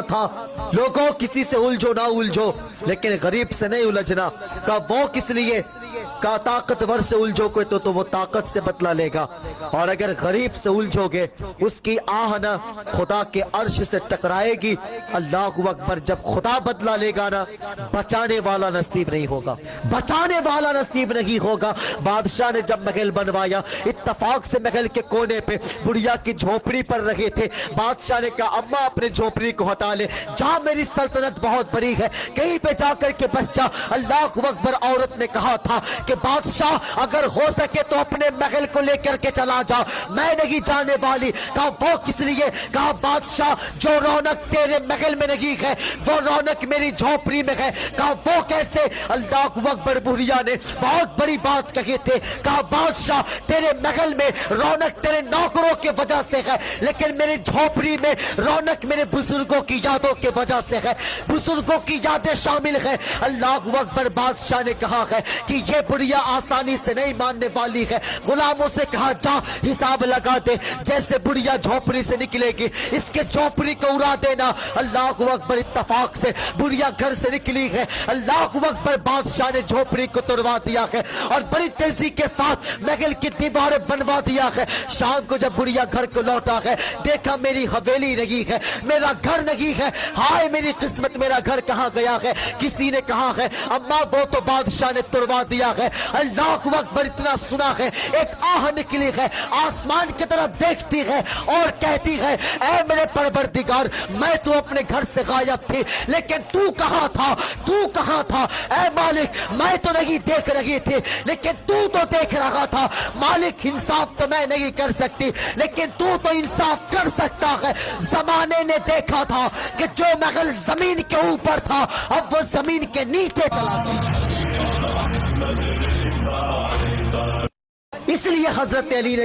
تھا لوگوں کسی سے الجھو نہ الجھو لیکن غریب سے نہیں الجھنا. کہا وہ کس لیے؟ کہا طاقتور سے الجھو گے تو وہ طاقت سے بدلہ لے گا، اور اگر غریب سے الجھو گے اس کی آہ نہ خدا کے عرش سے ٹکرائے گی. اللہ اکبر. جب خدا بدلہ لے گا نا بچانے والا نصیب نہیں ہوگا، بچانے والا نصیب نہیں ہوگا. بادشاہ نے جب محل بنوایا اتفاق سے محل کے کونے پہ بڑھیا کی جھوپڑی پر رہے تھے. بادشاہ نے کہا اماں اپنے جھوپڑی کو ہٹا لے، جہاں میری سلطنت بہت بڑی ہے کہیں پہ جا کر کے بس جا. اللہ اکبر. عورت نے کہا تھا کہ بادشاہ اگر ہو سکے تو اپنے محل کو لے کر کے چلا جا، میں نہیں جانے والی. کہا وہ کس لیے؟ کہا بادشاہ جو رونق تیرے محل میں نہیں ہے وہ رونق میری جھوپڑی میں ہے. کہا وہ کیسے؟ اللہ اکبر. بڑھیا نے بہت بڑی بات کہی تھی. کہا بادشاہ تیرے محل میں رونق تیرے نوکروں کی وجہ سے ہے لیکن میری جھوپڑی میں رونق میرے بزرگوں کی یادوں کی وجہ سے ہے، بزرگوں کی یادیں شامل ہے. اللہ اکبر. بادشاہ نے کہا ہے کہ یہ بڑھیا آسانی سے نہیں ماننے والی ہے. غلاموں سے کہا جا حساب لگا دے، جیسے بڑھیا جھوپڑی سے نکلے گی اس کے جھوپڑی کو اڑا دینا. اللہ اکبر. اتفاق سے بڑھیا گھر سے نکلی ہے. اللہ اکبر. بادشاہ نے جھوپڑی کو توڑوا دیا ہے اور بڑی تیزی کے ساتھ محل کی دیواریں بنوا دیا ہے. شام کو جب بڑھیا گھر کو لوٹا ہے دیکھا میری حویلی نہیں ہے، میرا گھر نہیں ہے. ہائے میری قسمت، میرا گھر کہاں گیا ہے؟ کسی نے کہا ہے اماں وہ تو بادشاہ نے توڑوا دیا ہے. اللہ اکبر. اتنا سنا ہے ایک آہ نکلی ہے، آسمان کی طرف دیکھتی ہے اور کہتی ہے اے میرے پروردگار میں تو اپنے گھر سے غائب تھی لیکن تو کہاں تھا؟ تو کہاں تھا؟ اے مالک میں تو نہیں دیکھ رہی تھی لیکن تو دیکھ رہا تھا. مالک انصاف تو میں نہیں کر سکتی لیکن تو انصاف کر سکتا ہے. زمانے نے دیکھا تھا کہ جو محل زمین کے اوپر تھا اب وہ زمین کے نیچے چلا گیا. اس لیے حضرت علی نے